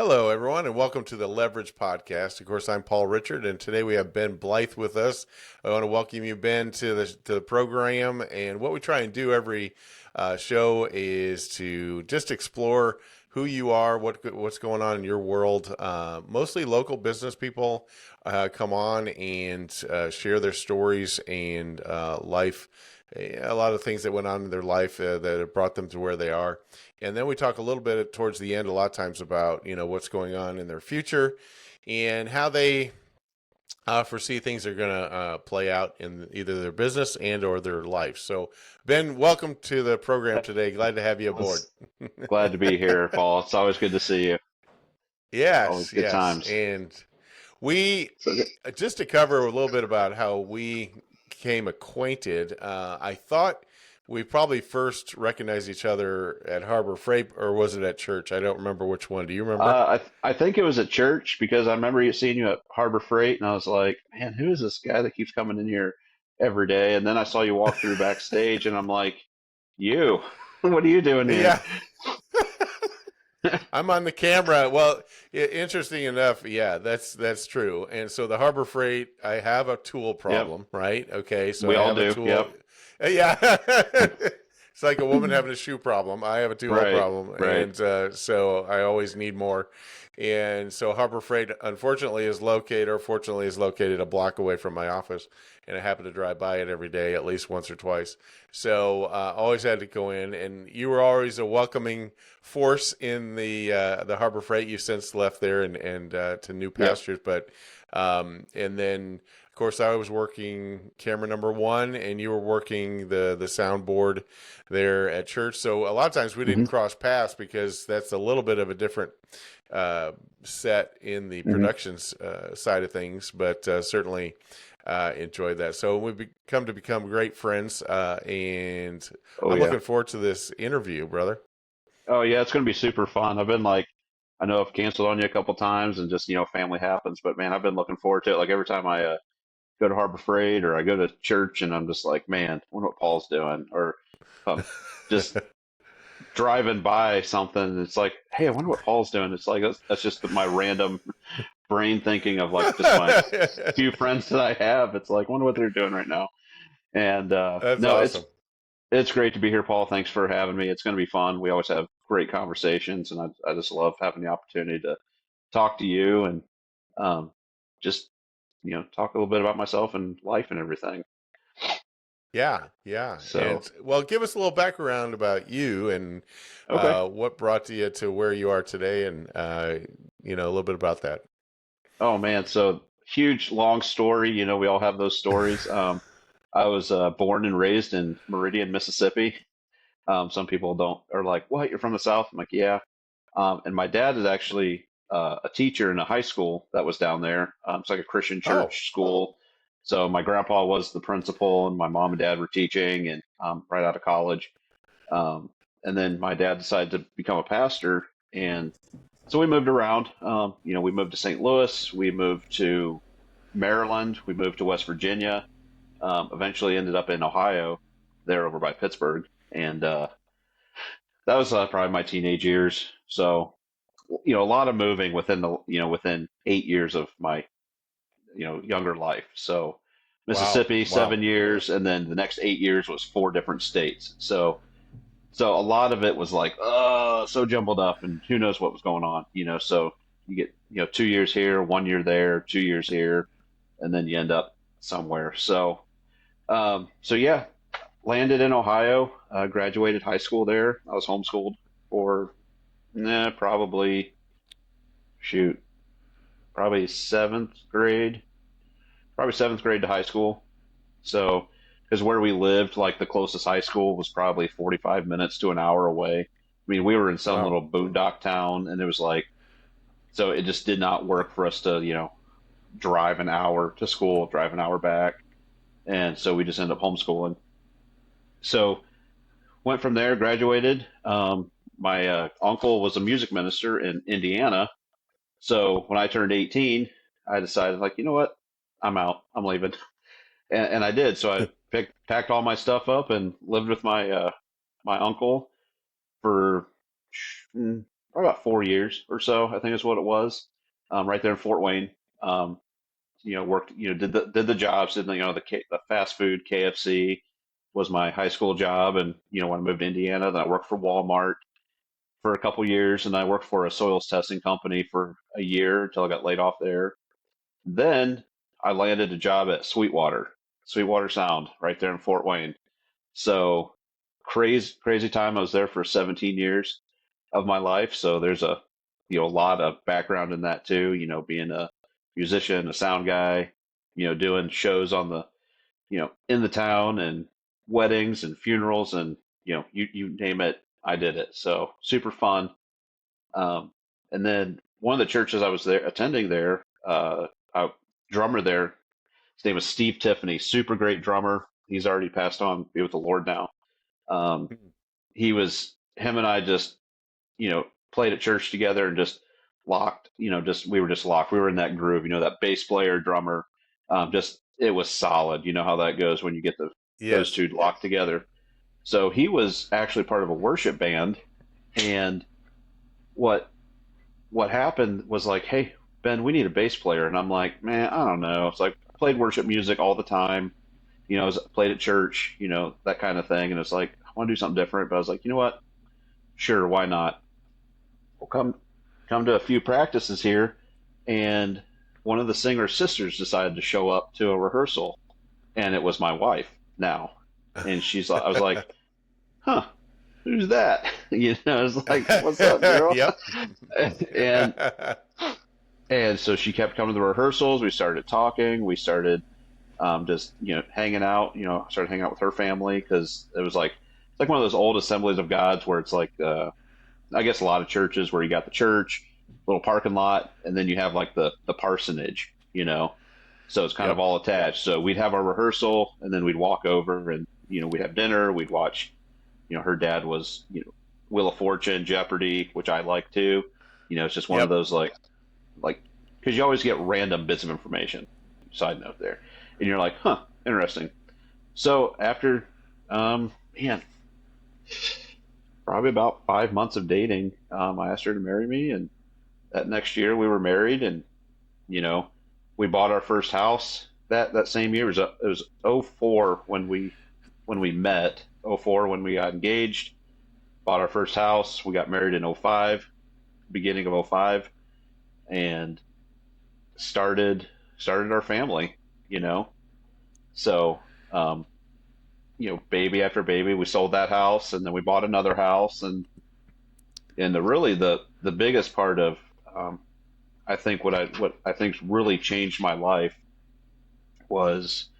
Hello, everyone, and welcome to the Leverage Podcast. Of course, I'm Paul Richard, and today we have Ben Blythe with us. I want to welcome you, Ben, to the program. And what we try and do every show is to just explore who you are, what's going on in your world. Mostly local business people come on and share their stories and life. A lot of things that went on in their life that have brought them to where they are. And then we talk a little bit towards the end, a lot of times about, what's going on in their future and how they foresee things are going to play out in either their business and or their life. So, Ben, welcome to the program today. Glad to have you aboard. Glad to be here, Paul. It's always good to see you. Always Yes, good yes. times. And we, So, just to cover a little bit about how we became acquainted, I thought we probably first recognized each other at Harbor Freight, or was it at church? I don't remember which one. Do you remember? I think it was at church because I remember seeing you at Harbor Freight, and I was like, man, who is this guy that keeps coming in here every day? And then I saw you walk through backstage, and I'm like, you, what are you doing here? Yeah, I'm on the camera. Well, interesting enough, yeah, that's true. And so the Harbor Freight, I have a tool Yep, problem, right? Okay, so we I all have a do. tool. Yep. Yeah, it's like a woman having a shoe problem. I have a tool Right, problem, right. and so I always need more. And so Harbor Freight, unfortunately, is located, or fortunately, is located a block away from my office, and I happen to drive by it every day, at least once or twice. So always had to go in, and you were always a welcoming force in the Harbor Freight. You since left there and to new Yep. pastures, but and then of course I was working camera number one, and you were working the soundboard there at church. So a lot of times we didn't Hmm. cross paths because that's a little bit of a different set in the Hmm. productions side of things, but certainly enjoyed that. So we've become great friends, and Oh I'm yeah. looking forward to this interview, brother. Oh yeah. It's gonna be super fun. I've been like, I know I've canceled on you a couple times, and just family happens, but man, I've been looking forward to it. Like every time I go to Harbor Freight or I go to church and I'm just like, man, I wonder what Paul's doing. Or if I'm just driving by something, it's like, hey, I wonder what Paul's doing. It's like that's just my random brain thinking of like just my few friends that I have. It's like, I wonder what they're doing right now. And That's no, awesome. it's great to be here, Paul. Thanks for having me. It's going to be fun. We always have great conversations, and I just love having the opportunity to talk to you and um, just talk a little bit about myself and life and everything. Yeah, yeah. And So, well, give us a little background about you and okay. what brought you to where you are today, and a little bit about that. Oh man, so huge, long story. We all have those stories. I was born and raised in Meridian, Mississippi. Some people don't are like, "What? You're from the South?" I'm like, "Yeah." And my dad is actually a teacher in a high school that was down there. It's like a Christian Oh, church school. So my grandpa was the principal, and my mom and dad were teaching, and right out of college. Um, and then my dad decided to become a pastor, and so we moved around. We moved to St. Louis, we moved to Maryland, we moved to West Virginia. Eventually ended up in Ohio, there over by Pittsburgh, and that was probably my teenage years. So, a lot of moving within 8 years of my younger life. So, wow, Mississippi wow. 7 years, and then the next 8 years was four different states. So a lot of it was like, so jumbled up, and who knows what was going on. So you get 2 years here, 1 year there, 2 years here, and then you end up somewhere. So yeah, landed in Ohio, graduated high school there. I was homeschooled for probably shoot, probably seventh grade to high school. So, because where we lived, like the closest high school was probably 45 minutes to an hour away. I mean, we were in some Wow. little boondock town, and it was like, so it just did not work for us to, drive an hour to school, drive an hour back. And so we just ended up homeschooling. So, went from there, graduated. My uncle was a music minister in Indiana. So, when I turned 18, I decided, like, you know what? I'm out. I'm leaving. And I did. So I packed all my stuff up and lived with my uncle for probably about 4 years or so, I think is what it was, right there in Fort Wayne. Um, worked, did the jobs, did the fast food KFC was my high school job, and when I moved to Indiana, then I worked for Walmart for a couple years, and I worked for a soils testing company for a year until I got laid off there. Then I landed a job at Sweetwater Sound, right there in Fort Wayne. So crazy time. I was there for 17 years of my life. So there's a lot of background in that too. Being a musician, a sound guy, doing shows on the, in the town, and weddings and funerals, and you name it, I did it. So super fun. Um, and then one of the churches I was there attending there, a drummer there, his name is Steve Tiffany, super great drummer. He's already passed on, be with the Lord now. Um, him and I just, played at church together and just locked, we were just locked. We were in that groove, that bass player, drummer, it was solid. You know how that goes when you get those Yes. two locked together. So he was actually part of a worship band. And what, what happened was like, hey, Ben, we need a bass player. And I'm like, man, I don't know. It's like, played worship music all the time. Played at church, that kind of thing. And it's like, I want to do something different. But I was like, you know what? Sure, why not? We'll come to a few practices here. And one of the singer's sisters decided to show up to a rehearsal, and it was my wife now. And I was like, huh, who's that? I was like, what's up, girl? Yep. and so she kept coming to the rehearsals. We started talking. We started just hanging out. Started hanging out with her family, because it was like, it's like one of those old Assemblies of Gods where it's like, I guess a lot of churches where you got the church, little parking lot, and then you have like the parsonage. So it's kind of Yep. all attached. So we'd have our rehearsal, and then we'd walk over, and we'd have dinner. We'd watch. Her dad was Wheel of Fortune, Jeopardy, which I like too. It's just one of Yep. those like because you always get random bits of information. Side note there, and you're like, huh, interesting. So after, man, probably about 5 months of dating, I asked her to marry me, and that next year we were married, and you know, we bought our first house that same year. It was '04 when we met. '04 when we got engaged. Bought our first house. We got married in '05, beginning of '05, and started our family. You know, so um, baby after baby, we sold that house, and then we bought another house, and the biggest part of, um, I think what I think really changed my life was,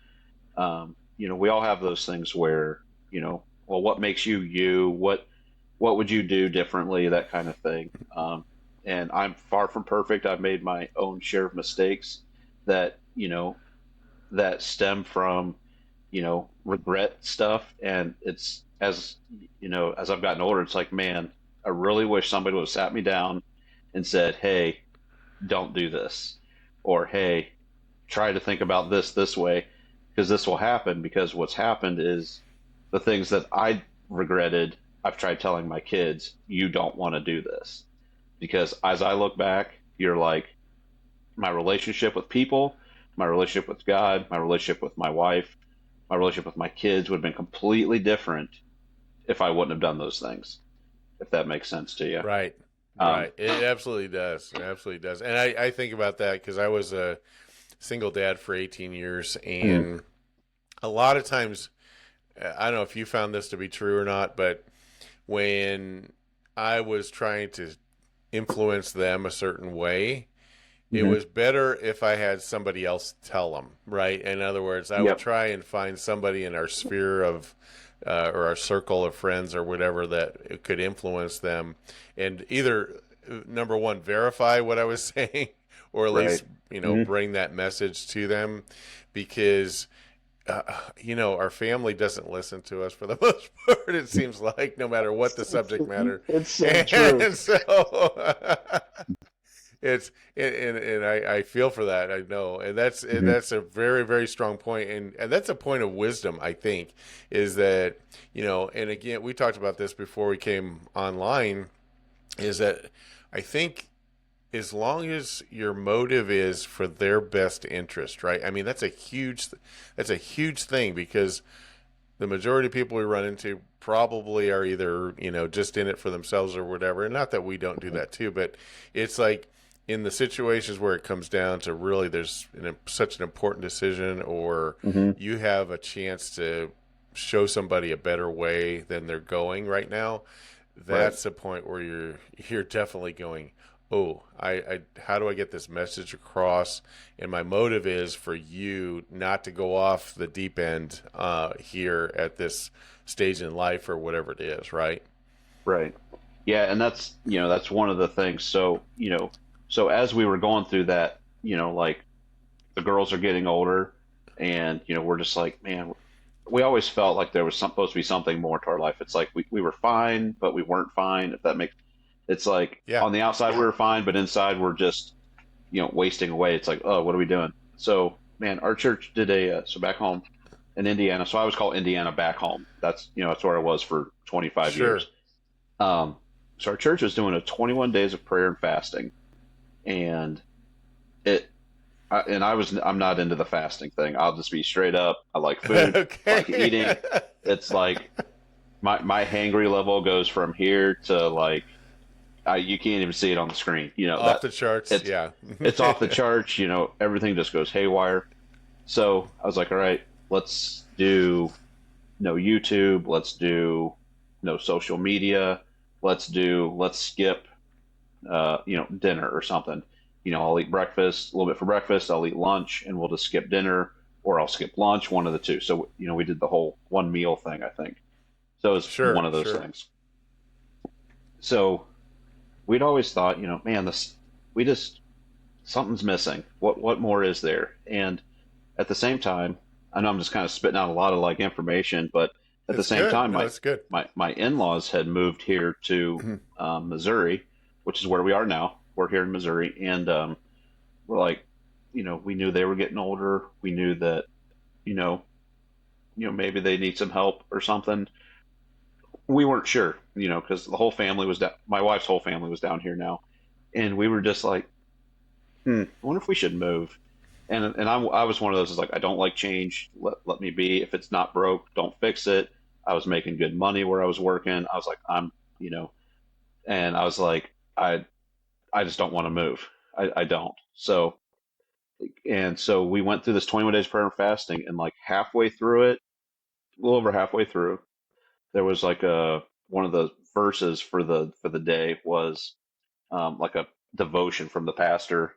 we all have those things where, well, what makes you you? What would you do differently? That kind of thing. And I'm far from perfect. I've made my own share of mistakes that, that stem from, regret stuff. And it's, as I've gotten older, it's like, man, I really wish somebody would have sat me down and said, hey, don't do this, or hey, try to think about this way, because this will happen. Because what's happened is the things that I regretted, I've tried telling my kids, you don't want to do this. Because as I look back, you're like, my relationship with people, my relationship with God, my relationship with my wife, my relationship with my kids would have been completely different if I wouldn't have done those things, if that makes sense to you. Right. Um, Right. It absolutely does. It absolutely does. And I think about that because I was a single dad for 18 years. mm, And a lot of times, I don't know if you found this to be true or not, but when I was trying to influence them a certain way, it mhm. was better if I had somebody else tell them, right? In other words, I would Yep. try and find somebody in our sphere of, or our circle of friends or whatever that could influence them, and either number one, verify what I was saying, or at Right. least Hmm. bring that message to them, because our family doesn't listen to us for the most part. It seems like no matter what the subject matter, It's so true. and so and I feel for that. I know, and Hmm. that's a very very strong point, and that's a point of wisdom. I think is that and again we talked about this before we came online, is that I think as long as your motive is for their best interest, right? I mean, that's a huge thing because the majority of people we run into probably are either, just in it for themselves or whatever. And not that we don't do that too, but it's like in the situations where it comes down to really such an important decision, or Mm-hmm. you have a chance to show somebody a better way than they're going right now. Right. That's the point where you're definitely going, oh, I how do I get this message across? And my motive is for you not to go off the deep end here at this stage in life or whatever it is, right? Right. Yeah, and that's one of the things. So, so as we were going through that, like the girls are getting older and, we're just like, man, we always felt like there was supposed to be something more to our life. It's like we were fine, but we weren't fine, if that makes it's like Yeah, on the outside we were fine, but inside we're just, wasting away. It's like, oh, what are we doing? So, man, our church did so back home in Indiana. So I always call Indiana back home. That's where I was for 25 sure. years. Um, so our church was doing a 21 days of prayer and fasting, and it, I'm not into the fasting thing. I'll just be straight up. I like food, I like Okay. eating. It's like my hangry level goes from here to like, you can't even see it on the screen. Off That the charts. it's Yeah. it's off the charts. Everything just goes haywire. So I was like, all right, let's do no YouTube. Let's do no social media. Let's skip, dinner or something. I'll eat breakfast, a little bit for breakfast. I'll eat lunch, and we'll just skip dinner, or I'll skip lunch, one of the two. So, we did the whole one meal thing, I think. So it was one Sure, of those sure. things. So we'd always thought, man, we just, something's missing. What more is there? And at the same time, I know I'm just kind of spitting out a lot of like information, but at the It's same good. time, No, my it's good. my in-laws had moved here to Missouri, which is where we are now. We're here in Missouri, and we're like, we knew they were getting older. We knew that, you know, maybe they need some help or something. We weren't sure, because the whole family was down. My wife's whole family was down here now, and we were just like, I wonder if we should move. And I was one of those is like, I don't like change. Let me be. If it's not broke, don't fix it. I was making good money where I was working. I was like, you know, and I was like, I just don't want to move. I don't. So we went through this 21 days prayer and fasting, and like halfway through it, a little over halfway through, there was like one of the verses for the day was like a devotion from the pastor,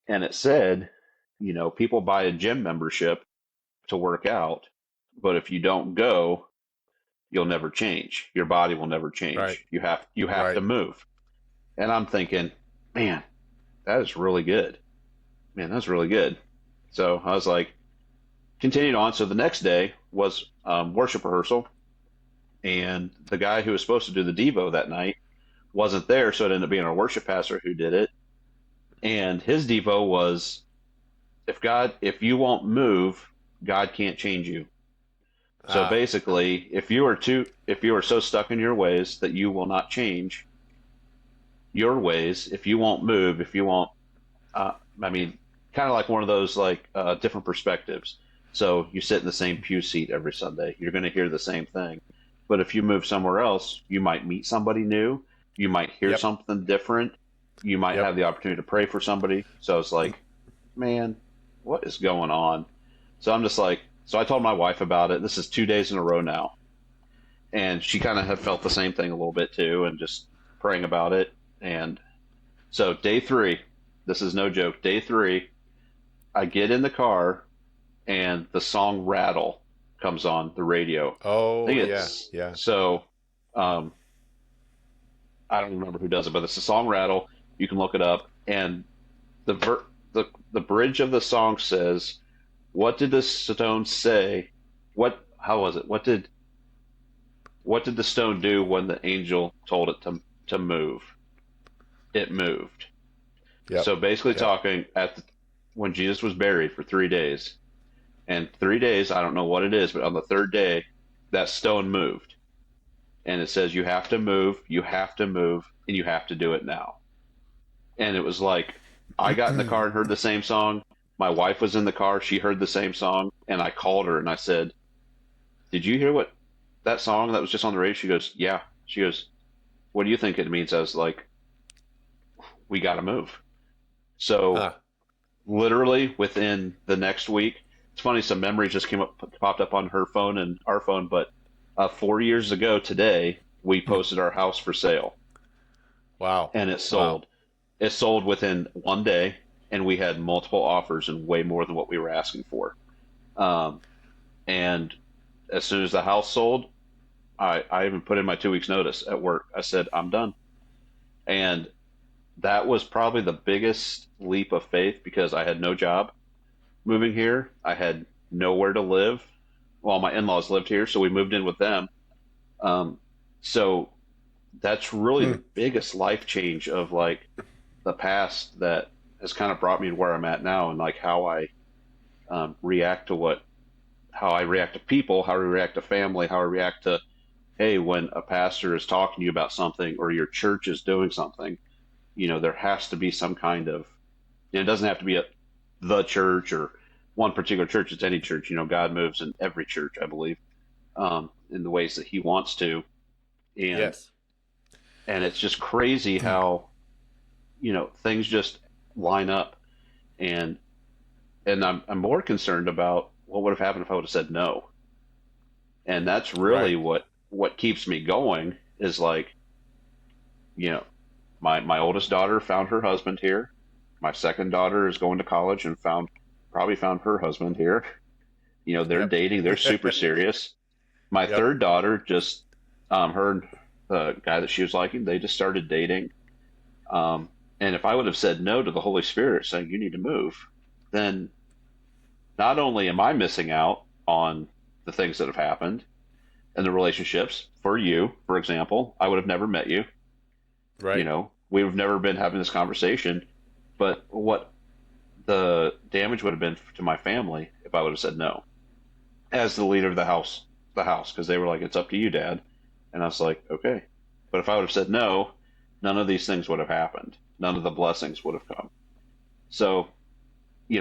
and it said, people buy a gym membership to work out, but if you don't go, you'll never change. Your body will never Right, change. You have to right. move. And I'm thinking, man, that is really good. Man, that's really good. So I was like, continued on. So the next day was worship rehearsal, and the guy who was supposed to do the Devo that night wasn't there, so it ended up being our worship pastor who did it. And his Devo was, if you won't move, God can't change you. So Ah, basically, if you are so stuck in your ways that you will not change your ways, if you won't move, if you won't, uh, I mean, kind of like one of those like different perspectives. So you sit in the same pew seat every Sunday, you're going to hear the same thing. But if you move somewhere else, you might meet somebody new, you might hear yep, something different, you might yep. have the opportunity to pray for somebody. So it's And like, man, what is going on? So I'm just like, so I told my wife about it. This is 2 days in a row now, and she kind of had felt the same thing a little bit too, and just praying about it. And so day three, this is no joke. Day three, I get in the car, and the song "Rattle" comes on the radio. I oh think yeah, it's yeah. so. Um, I don't remember who does it, but it's the song "Rattle." You can look it up, and the ver- the bridge of the song says, "What did the stone say? What? How was it? What did the stone do when the angel told it to move? It moved." Yep, So basically, yep. talking when Jesus was buried for 3 days, and 3 days, I don't know what it is, but on the third day, that stone moved, and it says you have to move, and you have to do it now. And it was like I got in the car and heard the same song. My wife was in the car, she heard the same song, and I called her and I said, "Did you hear what that song that was just on the radio?" She goes, "Yeah." She goes, "What do you think it means?" I was like, "We got to move." So Huh. literally within the next week, it's funny, some memories just popped up on her phone and our phone, but 4 years ago today, we posted our house for sale Wow. and it Wow. sold. It sold within 1 day, and we had multiple offers and way more than what we were asking for. Um, and as soon as the house sold, I even put in my 2 weeks notice at work. I said, I'm done. And that was probably the biggest leap of faith because I had no job moving here. I had nowhere to live. Well, my in-laws lived here, so we moved in with them. Um, so that's really Hmm. the biggest life change of like the past that has kind of brought me to where I'm at now, and like how I react to how I react to people, how I react to family, how I react to, hey, when a pastor is talking to you about something or your church is doing something, there has to be some kind of, it doesn't have to be the church or one particular church. It's any church. God moves in every church, I believe, in the ways that He wants to, and Yes. and it's just crazy how things just line up, and I'm more concerned about what would have happened if I would have said no, and that's really Right. what keeps me going is like you know my oldest daughter found her husband here. My second daughter is going to college and probably found her husband here. They're Yep. dating. They're super serious. My Yep. third daughter just her and the guy that she was liking, they just started dating. Um, and if I would have said no to the Holy Spirit saying you need to move, then not only am I missing out on the things that have happened and the relationships for you, for example, I would have never met you. Right. We would have never been having this conversation. But what the damage would have been to my family if I would have said no as the leader of the house, because they were like, it's up to you, Dad. And I was like, okay. But if I would have said no, none of these things would have happened. None of the blessings would have come. So,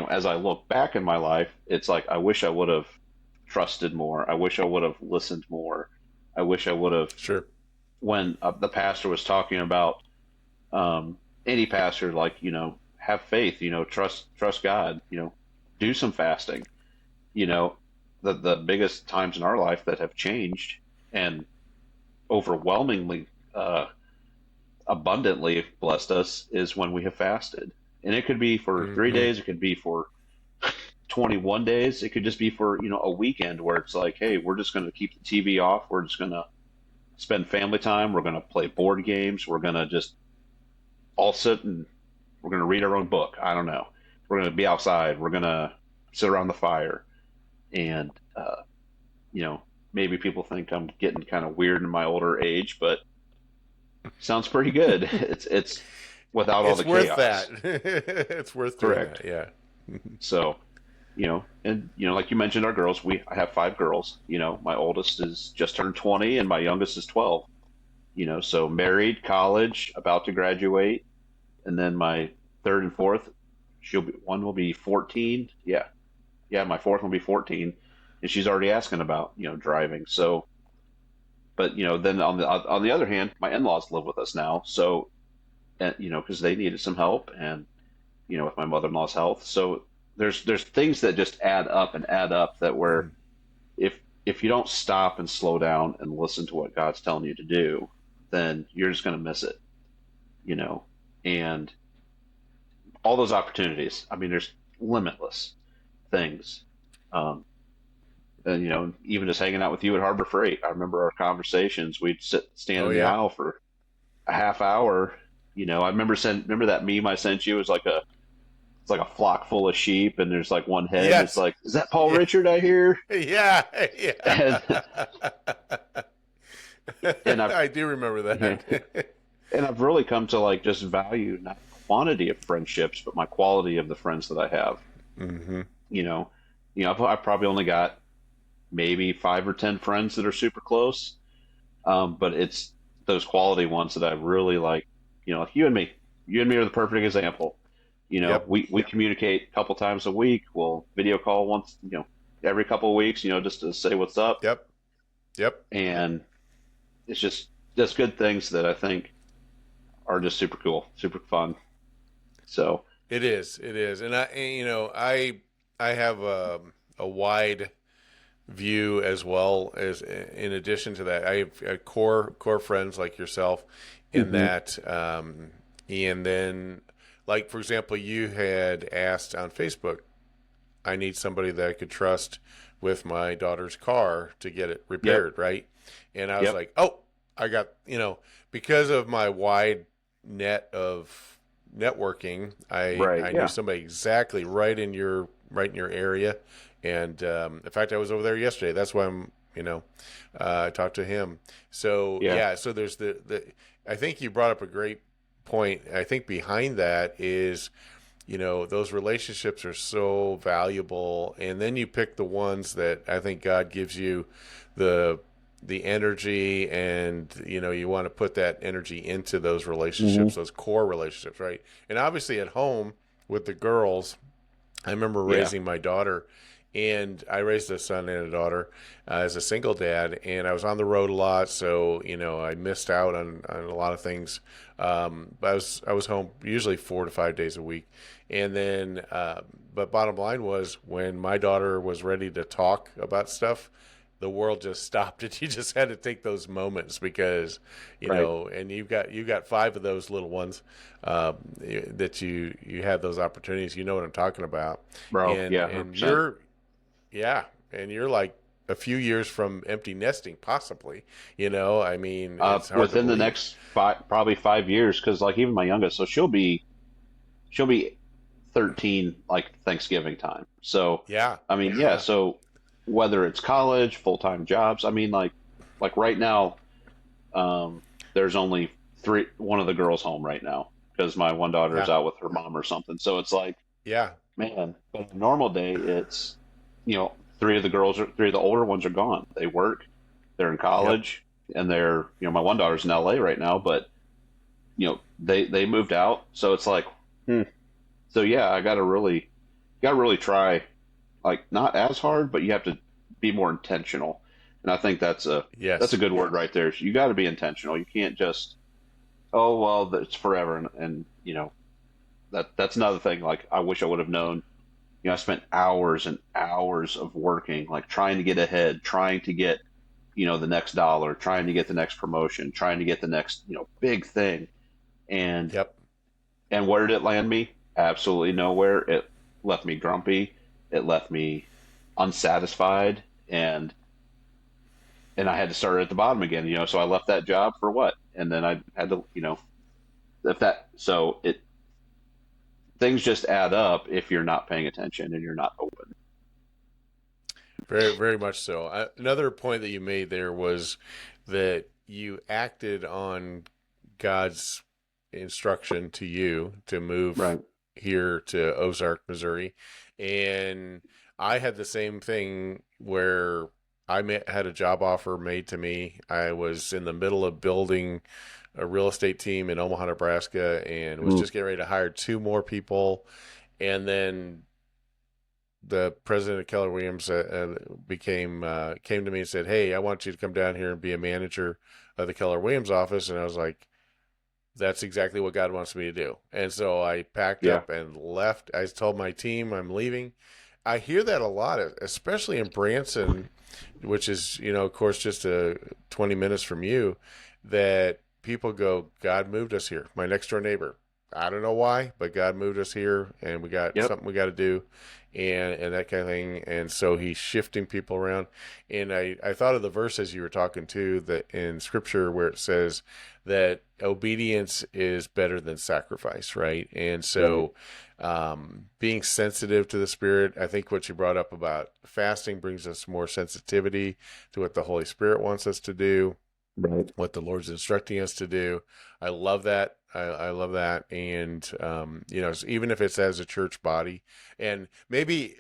as I look back in my life, it's like, I wish I would have trusted more. I wish I would have listened more. I wish I would have, Sure. when the pastor was talking about any pastor, like, have faith, trust God, do some fasting, you know, the biggest times in our life that have changed and overwhelmingly abundantly blessed us is when we have fasted. And it could be for 3 days, it could be for 21 days, it could just be for, a weekend where it's like, hey, we're just going to keep the TV off. We're just going to spend family time. We're going to play board games. We're going to just all sit and we're going to read our own book. I don't know. We're going to be outside. We're going to sit around the fire. And, maybe people think I'm getting kind of weird in my older age, but sounds pretty good. It's without all It's the worth that. chaos. It's worth doing Correct. that. Yeah. So, and like you mentioned, our girls, I have 5 girls. My oldest is just turned 20 and my youngest is 12. So married, college, about to graduate, and then my third and fourth, one will be 14. Yeah. Yeah, my fourth will be 14, and she's already asking about, driving. So, but then on the other hand, my in-laws live with us now. So, and because they needed some help, and with my mother-in-law's health. So there's things that just add up that where if if you don't stop and slow down and listen to what God's telling you to do, then you're just going to miss it, you know. And all those opportunities, I mean, there's limitless things. Um, and even just hanging out with you at Harbor Freight, I remember our conversations. We'd stand Oh in the yeah. aisle for a half hour. I remember that meme I sent you. It was like it's like a flock full of sheep, and there's like one head, and it's Yes. like, is that Paul Yeah. Richard I hear? Yeah. And Yeah. and I've I do remember and that. I've really come to like just value not quantity of friendships, but my quality of the friends that I have. Hmm. You know, I've probably only got maybe 5 or 10 friends that are super close, but it's those quality ones that I really like. Like you and me. you and me are the perfect example. You know, Yep. we communicate a couple times a week. We'll video call once, every couple of weeks, just to say what's up. Yep. Yep. And it's just good things that I think are just super cool, super fun. So, It is. It is. I have a wide view as well as in addition to that, I have core friends like yourself in hmm that, and then like for example, you had asked on Facebook, I need somebody that I could trust with my daughter's car to get it yep, repaired, right? And I was yep, like, oh, I got, because of my wide net of networking, right, I knew yeah, somebody exactly right in your area, and in fact, I was over there yesterday. That's why I talked to him. So yeah, yeah, so there's the I think you brought up a great point. I think behind that is those relationships are so valuable, and then you pick the ones that I think God gives you the the energy, and you want to put that energy into those relationships, hmm those core relationships, right? And obviously at home with the girls, I remember yeah, raising my daughter, and I raised a son and a daughter as a single dad, and I was on the road a lot, so I missed out on a lot of things. But I was home usually 4 to 5 days a week, and then but bottom line was when my daughter was ready to talk about stuff, the world just stopped it. You just had to take those moments because, right, and you've got five of those little ones that you have those opportunities. You know what I'm talking about, bro, and yeah, and 100%. you're yeah, and you're like a few years from empty nesting, possibly. I mean, it's hard to Within the believe. next probably 5 years, because like even my youngest, so she'll be 13 like Thanksgiving time. So, Yeah, I mean, yeah. yeah, So whether it's college, full-time jobs, I mean, like right now, um, there's only one of the girls home right now because my one daughter is yeah, out with her mom or something. So it's like, yeah, man, but a normal day, it's, three of the older ones are gone. They work, they're in yep. college, and my one daughter's in LA right now, but they moved out. So it's like, hmm. So yeah, I got to really try, like not as hard, but you have to be more intentional. And I think that's a Yes. good word right there. You got to be intentional. You can't just, oh well, it's forever, and that's another thing. Like I wish I would have known. I spent hours and hours of working, like trying to get ahead, trying to get the next dollar, trying to get the next promotion, trying to get the next big thing, and Yep. where did it land me? Absolutely nowhere. It left me grumpy. It left me unsatisfied, and I had to start at the bottom again. So I left that job for what? And then I had to, if that, so it things just add up if you're not paying attention and you're not open. Very, very much so. Another point that you made there was that you acted on God's instruction to you to move Right. here to Ozark, Missouri. And I had the same thing where had a job offer made to me. I was in the middle of building a real estate team in Omaha, Nebraska, and was Mm, just getting ready to hire two more people. And then the president of Keller Williams came to me and said, "Hey, I want you to come down here and be a manager of the Keller Williams office." And I was like, "That's exactly what God wants me to do." And so I packed yeah. up and left. I told my team I'm leaving. I hear that a lot, especially in Branson, which is of course just 20 minutes from you. That people go, "God moved us here." My next door neighbor. I don't know why, but God moved us here, and we got Yep. something we got to do, and that kind of thing. And so he's shifting people around. And I thought of the verse as you were talking too, that in Scripture where it says that obedience is better than sacrifice, right? And Right. so being sensitive to the Spirit, I think what you brought up about fasting brings us more sensitivity to what the Holy Spirit wants us to do, Right. what the Lord's instructing us to do. I love that. I love that. And, even if it's as a church body, and maybe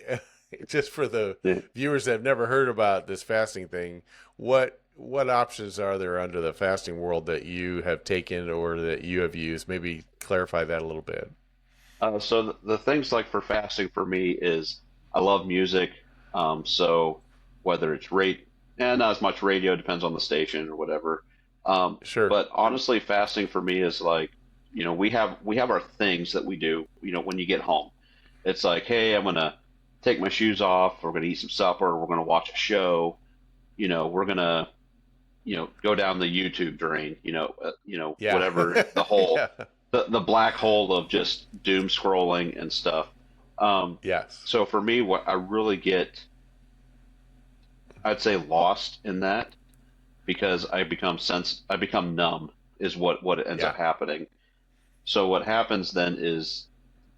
just for the Yeah. viewers that have never heard about this fasting thing, what what options are there under the fasting world that you have taken or that you have used? Maybe clarify that a little bit. So the things like for fasting for me is I love music. So whether it's and not as much radio, depends on the station or whatever. Sure. But honestly, fasting for me is like, we have our things that we do, when you get home. It's like, hey, I'm gonna take my shoes off, we're gonna eat some supper, we're gonna watch a show, we're gonna, go down the YouTube drain, Yeah. whatever the whole Yeah. the black hole of just doom scrolling and stuff. Um, Yes. so for me, what I really get, I'd say lost in that because I become numb is what ends Yeah. up happening. So what happens then is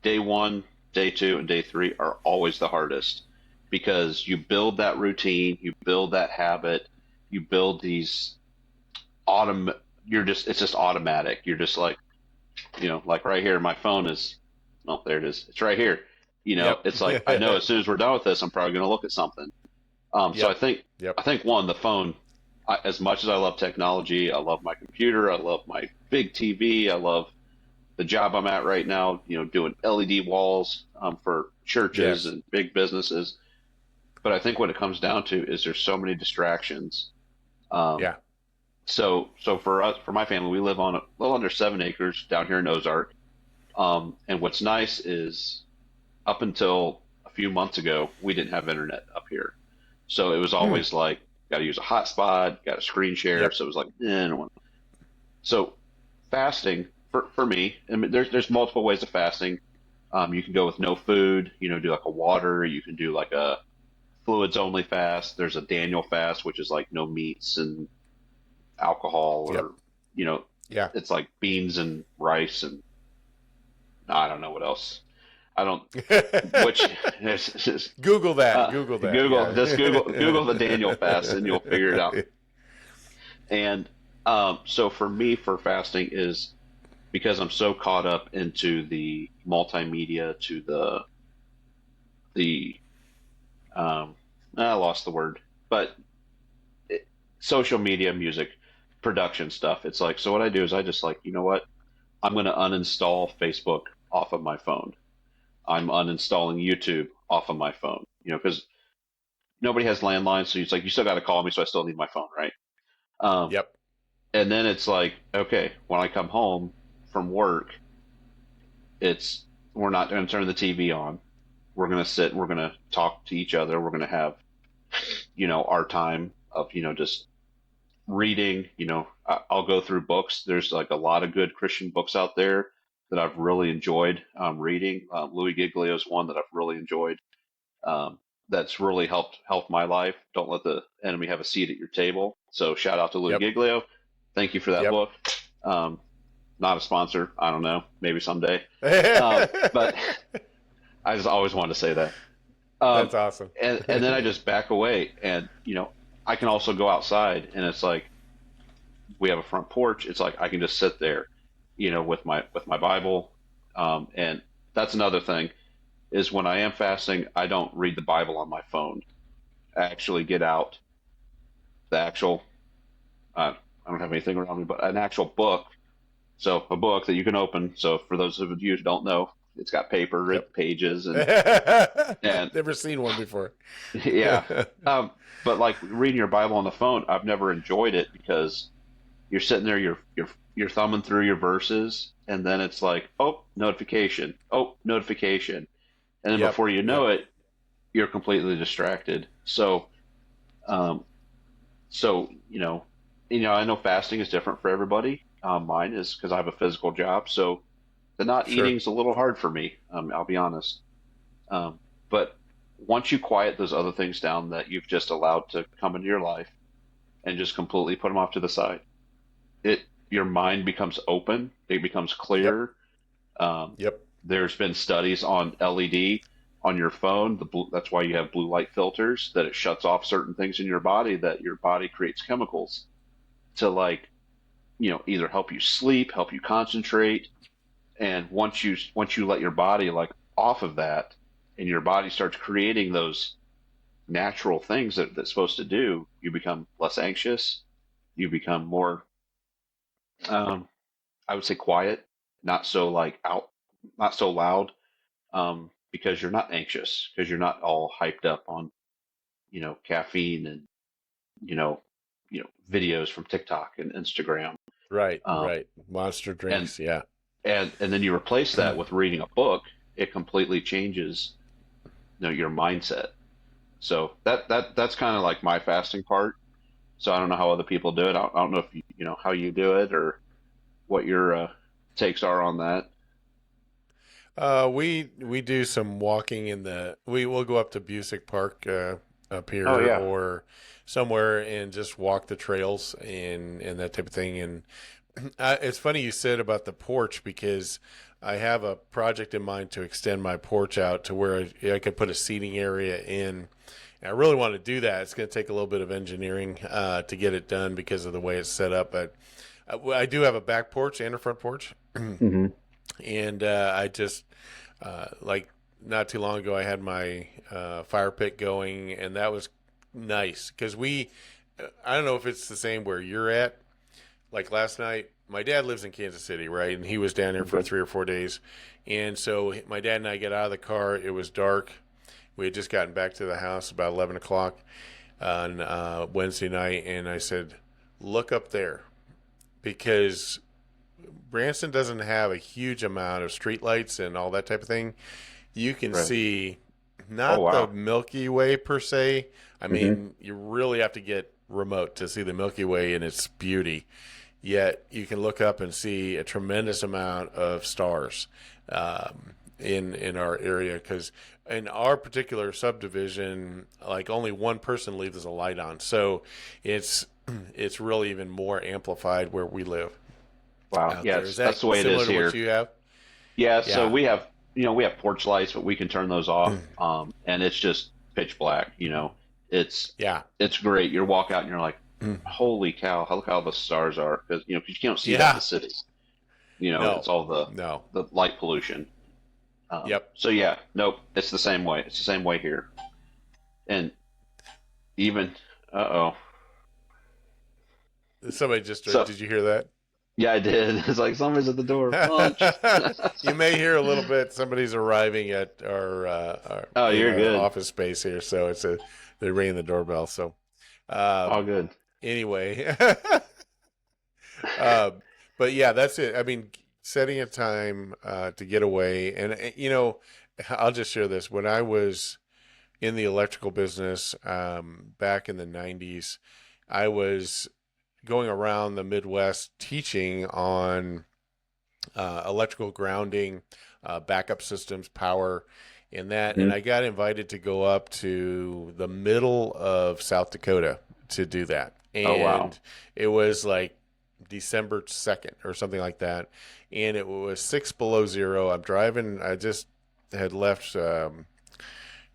day one, day two, and day three are always the hardest because you build that routine, you build that habit, you build these autom. It's just automatic. You're just like, like right here, my phone is, oh, there it is. It's right here. Yep. It's like I know as soon as we're done with this, I'm probably going to look at something. So I Yep. think Yep. I think one, the phone. As much as I love technology, I love my computer, I love my big TV, I love the job I'm at right now. Doing LED walls for churches Yes. and big businesses. But I think what it comes down to is there's so many distractions. Um, Yeah. so for us, for my family, we live on a little under 7 acres down here in Ozark. And what's nice is up until a few months ago, we didn't have internet up here. So it was Hmm. always like, got to use a hotspot, got a screen share. Yep. So it was like, I don't want. So fasting for me, I mean, there's multiple ways of fasting. You can go with no food, do like a water. You can do like a fluids only fast. There's a Daniel fast, which is like no meats and alcohol, Yep. or you know, Yeah. it's like beans and rice and I don't know what else. I don't which Google that. Google that. Google just Google the Daniel fast and you'll figure it out. Yeah. And so for me, for fasting is because I'm so caught up into the multimedia to the I lost the word, but it, social media, music production stuff. It's like, so what I do is I just like, you know what? I'm going to uninstall Facebook off of my phone. I'm uninstalling YouTube off of my phone, because nobody has landlines. So it's like, you still got to call me. So I still need my phone. Right. Um, Yep. and then it's like, okay, when I come home from work, we're not going to turn the TV on. We're going to sit, we're going to talk to each other. We're going to have, our time of, just reading. I'll go through books. There's like a lot of good Christian books out there that I've really enjoyed reading. Louis Giglio's one that I've really enjoyed. Um, that's really helped my life. Don't let the enemy have a seat at your table. So shout out to Louis Yep. Giglio. Thank you for that Yep. book. Um, Not a sponsor. I don't know. Maybe someday. But I just always wanted to say that. Um, That's awesome. and then I just back away, and I can also go outside, and it's like we have a front porch. It's like I can just sit there, with my Bible, and that's another thing is when I am fasting, I don't read the Bible on my phone. I actually get out the actual. I don't have anything around me, but an actual book. So a book that you can open. So for those of you who don't know, it's got paper, written Yep. pages, and Never seen one before. yeah. Um, but like reading your Bible on the phone, I've never enjoyed it because you're sitting there, you're thumbing through your verses, and then it's like, oh, notification, and then Yep. before you know Yep. it, you're completely distracted. Um, so I know fasting is different for everybody. Mine is because I have a physical job, so the not Sure. eating is a little hard for me. I'll be honest. Um, but once you quiet those other things down that you've just allowed to come into your life and just completely put them off to the side, your mind becomes open, it becomes Yep. clear. Um, Yep. there's been studies on LED on your phone. That's why you have blue light filters, that it shuts off certain things in your body, that your body creates chemicals to like, either help you sleep, help you concentrate. And once you let your body like off of that, and your body starts creating those natural things that's supposed to do, you become less anxious, You become more, um, I would say, quiet, not so like out, not so loud, because you're not anxious, because you're not all hyped up on, caffeine and you know, videos from TikTok and Instagram. Right, Um, right. Monster and drinks, yeah. and then you replace that with reading a book, it completely changes, your mindset. So that's kind of like my fasting part. So I don't know how other people do it. I don't know if you know how you do it or what your takes are on that. We do some walking in the we will go up to Busick Park up Oh here yeah. or somewhere and just walk the trails and that type of thing. And it's funny you said about the porch because I have a project in mind to extend my porch out to where I could put a seating area in. And I really want to do that. It's going to take a little bit of engineering to get it done because of the way it's set up. But I do have a back porch and a front porch. Hmm. And I just like not too long ago I had my fire pit going, and that was nice because we I don't know if it's the same where you're at. Like last night, my dad lives in Kansas City, right, and he was down here for Okay. 3 or 4 days, and so my dad and I get out of the car. It was dark. We had just gotten back to the house about 11 o'clock on Wednesday night, and I said, "Look up there," because Branson doesn't have a huge amount of streetlights and all that type of thing. You can Right. see Oh not the wow. Milky Way per se. I Hmm. mean, you really have to get remote to see the Milky Way in its beauty. Yet you can look up and see a tremendous amount of stars in our area because in our particular subdivision, like only one person leaves a light on, so it's it's really even more amplified where we live Wow. out Yeah, there. Is that's that the way it similar is to what here. you have? Yeah, so Yeah. we have porch lights, but we can turn those off, and it's just pitch black. It's Yeah. it's great. You walk out and you're like, holy cow, look how the stars are, because 'cause you can't see that in the Yeah. city. No. It's all No. the light pollution. Yep. So yeah, nope, it's the same way. It's the same way here, and even uh oh, Somebody just so did you hear that? yeah, I did. It's like somebody's at the door. Punch. You may hear a little bit. Somebody's arriving at our Oh, in you're our good. office space here, so they're ringing the doorbell. So All um, good. anyway, uh, but yeah, that's it. I mean, setting a time to get away, and I'll just share this. When I was in the electrical business back in the '90s, I was going around the Midwest teaching on electrical grounding, backup systems, power, and that. And Hmm. I got invited to go up to the middle of South Dakota to do that. Oh wow. And it was like December 2nd or something like that. And it was 6 below zero. I'm driving. I just had left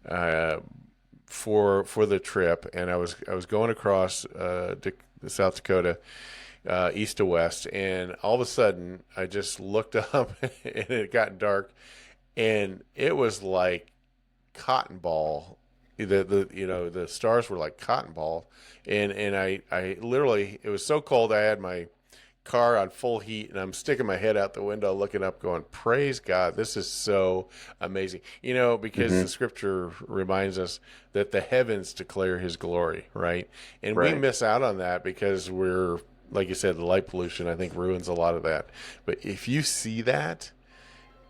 uh, for the trip, and I was going across South Dakota, east to west, and all of a sudden I just looked up and it got dark, and it was like cotton ball. The stars were like cotton ball, and I literally, it was so cold I had my car on full heat and I'm sticking my head out the window looking up going, praise God, this is so amazing. Because the Hmm. scripture reminds us that the heavens declare his glory, right? And we Right. miss out on that because we're, like you said, the light pollution I think ruins a lot of that. But if you see that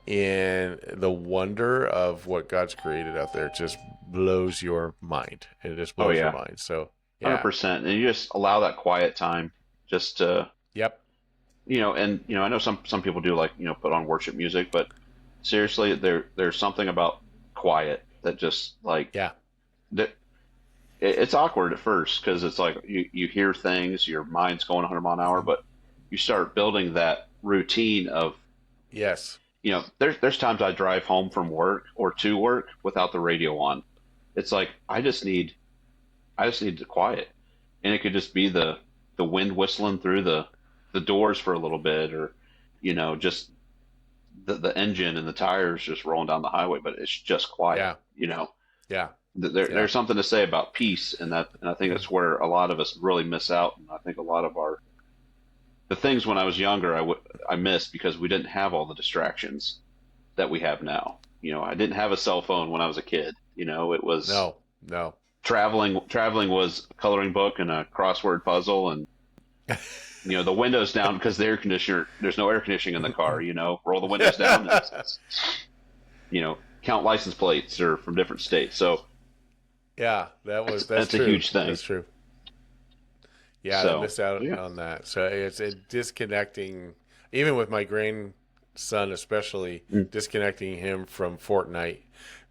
and the wonder of what God's created out there, it just blows your mind. It just Oh blows your yeah. mind. So yeah. 100%. And you just allow that quiet time just to, Yep. and I know some people do like, put on worship music, but seriously, there's something about quiet that just like Yeah. that it's awkward at first because it's like you hear things, your mind's going 100 mile an hour, but you start building that routine of, Yes. there's times I drive home from work or to work without the radio on. It's like I just need the quiet, and it could just be the wind whistling through the doors for a little bit, or just the engine and the tires just rolling down the highway, but it's just quiet. Yeah. Yeah. Yeah. there's something to say about peace, and I think that's where a lot of us really miss out. And I think a lot of the things when I was younger, I missed because we didn't have all the distractions that we have now. I didn't have a cell phone when I was a kid. It was No, no. traveling was a coloring book and a crossword puzzle, and the windows down because the air conditioner, there's no air conditioning in the car. Roll the windows down and count license plates or from different states. So Yeah, that's that's a true. huge thing. That's true. Yeah, I So missed out yeah, on that. So it's disconnecting, even with my grandson, especially Mm, disconnecting him from Fortnite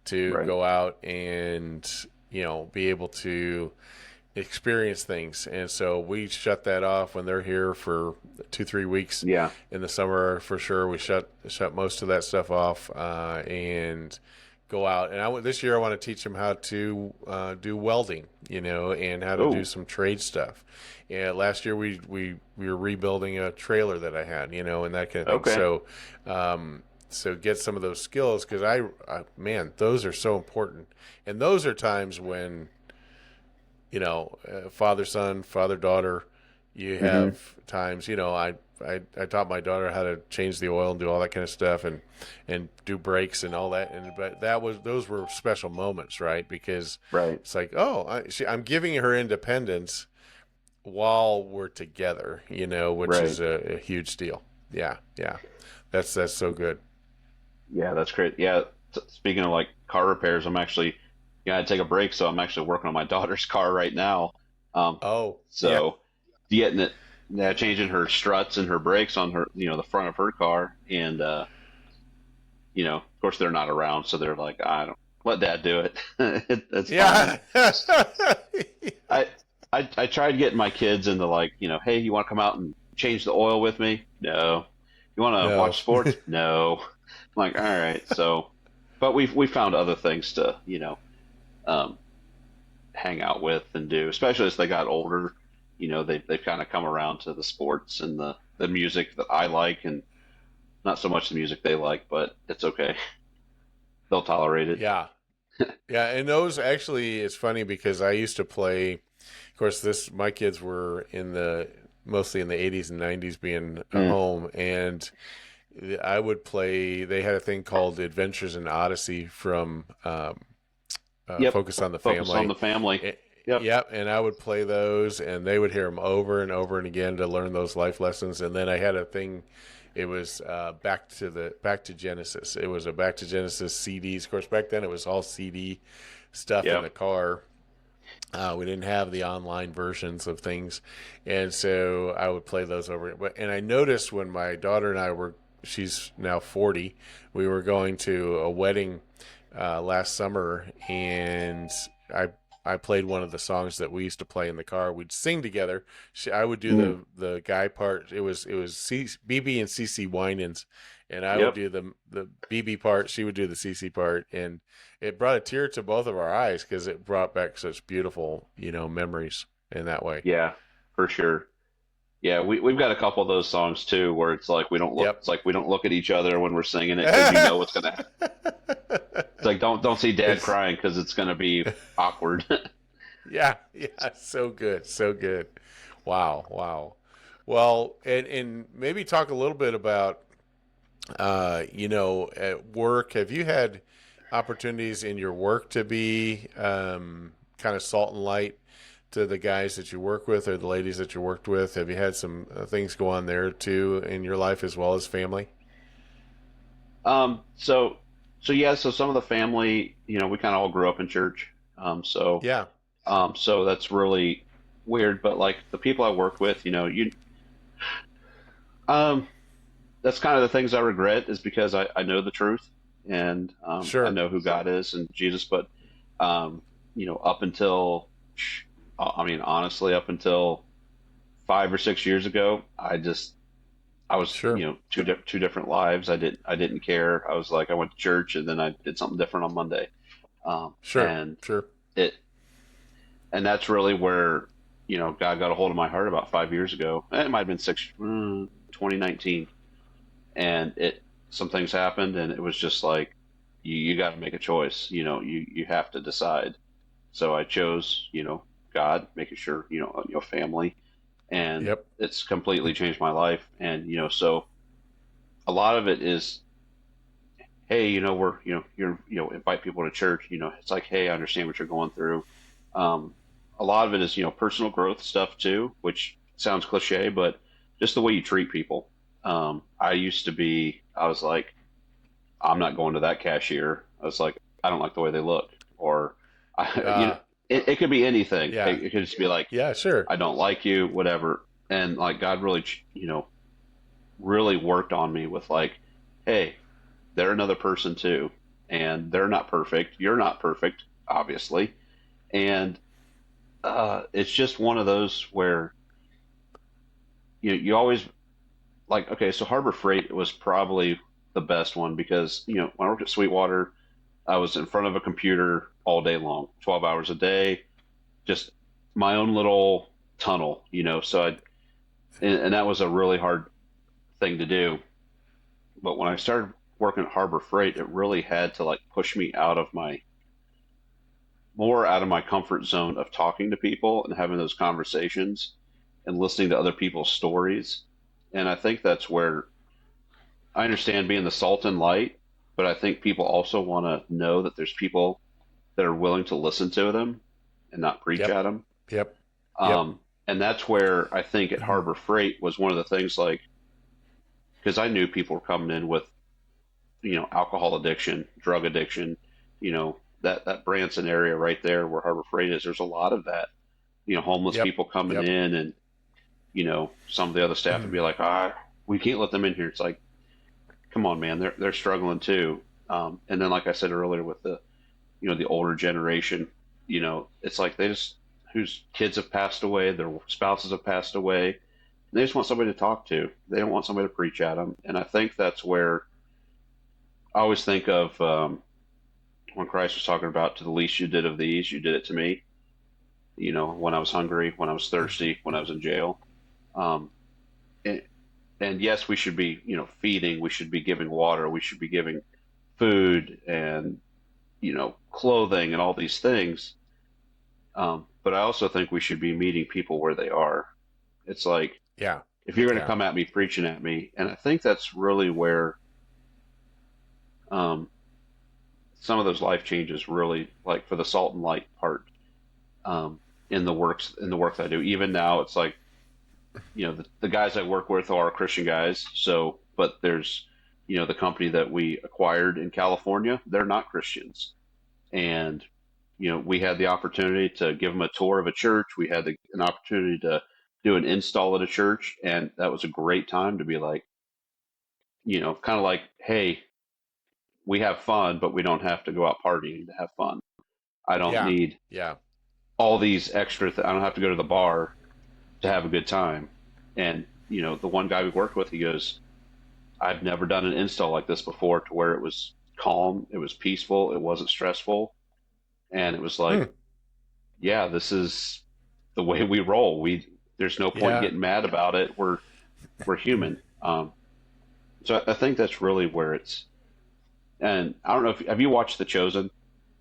to right. go out and be able to experience things. And so we shut that off when they're here for 2-3 weeks Yeah. in the summer for sure. We shut most of that stuff off and go out. And this year I want to teach them how to do welding, and how to do Oh, some trade stuff. Yeah, last year we were rebuilding a trailer that I had, and that kind of thing. okay. So get some of those skills because man, those are so important. And those are times when father son, father daughter. You Hmm. have times, I taught my daughter how to change the oil and do all that kind of stuff and do brakes and all that. But those were special moments, right? Because Right. it's like, oh, I'm giving her independence while we're together, which Right. is a huge deal. Yeah, yeah, that's so good. Yeah, that's great. Yeah. Speaking of like car repairs, I'm actually, yeah, I had to take a break, so I'm actually working on my daughter's car right now. Um, Oh, yeah, so getting it, yeah, changing her struts and her brakes on her, the front of her car, and of course they're not around, so they're like, I don't let Dad do it. It's fine. yeah, I, I tried getting my kids into like, hey, you want to come out and change the oil with me? No. You want to no, watch sports? No. I'm like, all right. So, but we found other things to, um, hang out with and do, especially as they got older. They've kind of come around to the sports and the music that I like, and not so much the music they like, but it's okay. They'll tolerate it. yeah. Yeah, and those actually, it's funny because I used to play. Of course, my kids were mostly in the 80s and 90s, being at Mm. home, and I would play. They had a thing called Adventures in Odyssey from Yep. Focus on the Focus on Family. the family. Yep. Yep, and I would play those, and they would hear them over and over and again to learn those life lessons. And then I had a thing. It was Back to Genesis. It was a Back to Genesis CDs. Of course, back then it was all CD stuff in Yep. the car. We didn't have the online versions of things, and so I would play those over. And I noticed when my daughter and I she's now 40, we were going to a wedding last summer, and I I played one of the songs that we used to play in the car. We'd sing together. I would do Mm. the guy part. It was BB and CC Winans, and I would Yep. do the BB part. She would do the CC part, and it brought a tear to both of our eyes because it brought back such beautiful memories in that way. Yeah, for sure. Yeah, we've got a couple of those songs too, where it's like we don't look. Yep. It's like we don't look at each other when we're singing it because what's gonna happen. It's like don't see Dad it's crying because it's gonna be awkward. Yeah, yeah, so good, so good. Wow, wow. Well, and maybe talk a little bit about at work. Have you had opportunities in your work to be kind of salt and light to the guys that you work with or the ladies that you worked with? Have you had some things go on there too in your life as well as family? So yeah, so some of the family, we kind of all grew up in church. Yeah, So that's really weird. But like the people I worked with, um, that's kind of the things I regret is because I know the truth and I sure, know who God is and Jesus. But up until, I mean, honestly, up until 5 or 6 years ago, I was, sure, two different lives. I didn't care. I was like, I went to church and then I did something different on Monday. sure, And sure. it, and that's really where, God got a hold of my heart about 5 years ago. It might have been 2019, and some things happened, and it was just like, you got to make a choice. You have to decide. So I chose, God, making sure, family, and Yep. it's completely changed my life. And, so a lot of it is, hey, invite people to church, it's like, hey, I understand what you're going through. Um, a lot of it is, personal growth stuff too, which sounds cliche, but just the way you treat people. I was like, I'm not going to that cashier. I was like, I don't like the way they look, or, Uh, it could be anything. yeah. It could just be like, Yeah, sure. I don't like you, whatever. And like God really, really worked on me with like, hey, they're another person too, and they're not perfect. You're not perfect, obviously, and it's just one of those where you always like. Okay, so Harbor Freight was probably the best one because when I worked at Sweetwater, I was in front of a computer all day long, 12 hours a day, just my own little tunnel, So and that was a really hard thing to do. But when I started working at Harbor Freight, it really had to like push me out of my comfort zone of talking to people and having those conversations and listening to other people's stories. And I think that's where I understand being the salt and light, but I think people also want to know that there's people that are willing to listen to them and not preach Yep. at them. Yep. Yep. Um, and that's where I think at Mhm. Harbor Freight was one of the things like, because I knew people were coming in with, alcohol addiction, drug addiction, that Branson area right there where Harbor Freight is, there's a lot of that, homeless Yep. people coming Yep. in and, some of the other staff would be like, we can't let them in here. It's like, come on, man, they're struggling too. And then, like I said earlier, with the older generation, it's like whose kids have passed away, their spouses have passed away. They just want somebody to talk to. They don't want somebody to preach at them. And I think that's where I always think of when Christ was talking about, to the least you did of these, you did it to me. When I was hungry, when I was thirsty, when I was in jail. Um, and, and yes, we should be, feeding, we should be giving water, we should be giving food and, clothing and all these things. But I also think we should be meeting people where they are. It's like, Yeah. if you're going to Yeah. come at me preaching at me, and I think that's really where um, some of those life changes really, like for the salt and light part, um, in the work that I do. Even now, it's like the guys I work with are Christian guys. So, but there's the company that we acquired in California, they're not Christians, and we had the opportunity to give them a tour of a church. We had an opportunity to do an install at a church, and that was a great time to be like, kind of like, hey, we have fun, but we don't have to go out partying to have fun. I don't Yeah. need Yeah. all these extra. I don't have to go to the bar to have a good time. And the one guy we worked with, he goes, I've never done an install like this before, to where it was calm, it was peaceful, it wasn't stressful, and it was like, Hmm. yeah, this is the way we roll. There's no point Yeah. getting mad about it. We're human. So I think that's really where it's. And I don't know if have you watched The Chosen?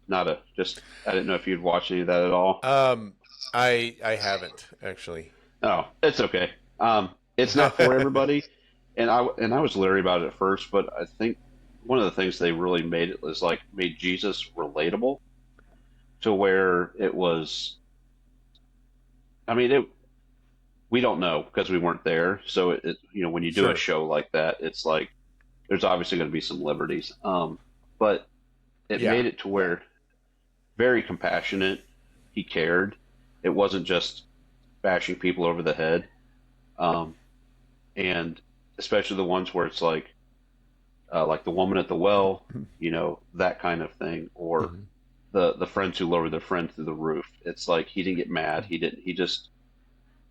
Not a just. I didn't know if you'd watched any of that at all. Um, I haven't actually. Oh, it's okay. It's not for everybody, and I was leery about it at first, but I think one of the things they really made it was like made Jesus relatable, to where it was. I mean, we don't know because we weren't there. So when you do a Sure. show like that, it's like there's obviously going to be some liberties. But it Yeah. made it to where very compassionate. He cared. It wasn't just bashing people over the head. Um, and especially the ones where it's like the woman at the well, that kind of thing, or Mhm. the friends who lowered their friend through the roof. It's like he didn't get mad. He didn't. He just.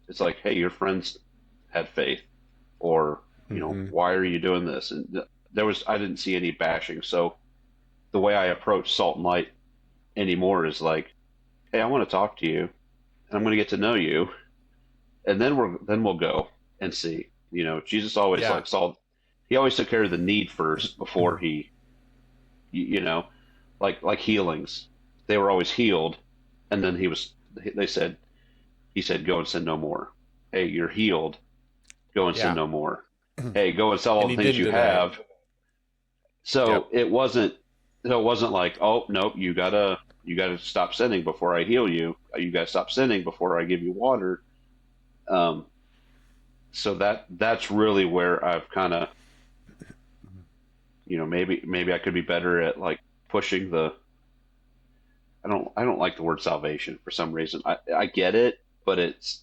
It's like, hey, your friends had faith, or Mhm. why are you doing this? And I didn't see any bashing. So the way I approach Salt and Light anymore is like, hey, I want to talk to you, and I'm going to get to know you, and then we'll go and see. Jesus always Yeah. like saw. He always took care of the need first before he, you know, like healings. They were always healed, And then he said, go and sin no more. Hey, you're healed. Go and sin Yeah. no more. Hey, go and sell all And the he things didn't you deny it. have. So Yep. it wasn't like, oh, nope, you gotta stop sinning before I heal you. You gotta stop sinning before I give you water. Um, so that's really where I've kind of, maybe I could be better at like pushing the, I don't like the word salvation for some reason. I get it, but it's,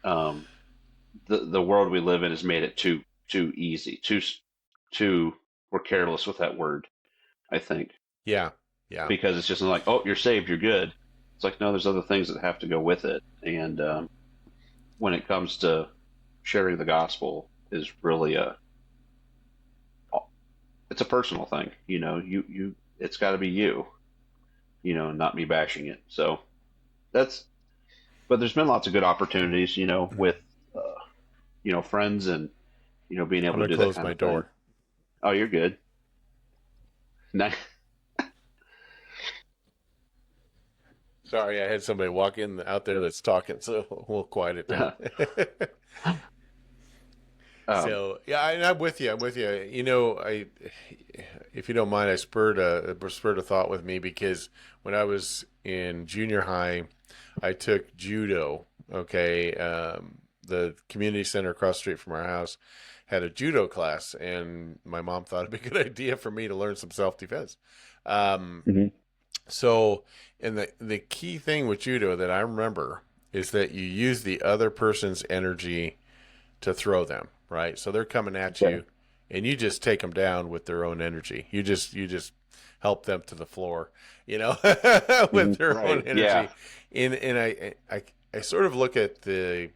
um, the world we live in has made it too easy, too we're careless with that word, I think, Yeah. Yeah. because it's just like, oh, you're saved, you're good. It's like, no, there's other things that have to go with it. And when it comes to sharing the gospel, is really it's a personal thing. It's got to be you, and not me bashing it. So that's, but there's been lots of good opportunities, with uh, friends, and being I'm able to gonna do that close kind my of thing. door. Oh, you're good. Sorry, I had somebody walk in out there that's talking, so we'll quiet it down. um, So yeah, I'm with you. I'm with you. If you don't mind, I spurred a thought with me because when I was in junior high, I took judo. Okay, the community center across the street from our house had a judo class, and my mom thought it'd be a good idea for me to learn some self defense. Um, mhm. so, and the key thing with judo that I remember is that you use the other person's energy to throw them, right? So they're coming at Okay. you, and you just take them down with their own energy. You just help them to the floor, with their own Right. Yeah. energy. And I sort of look at the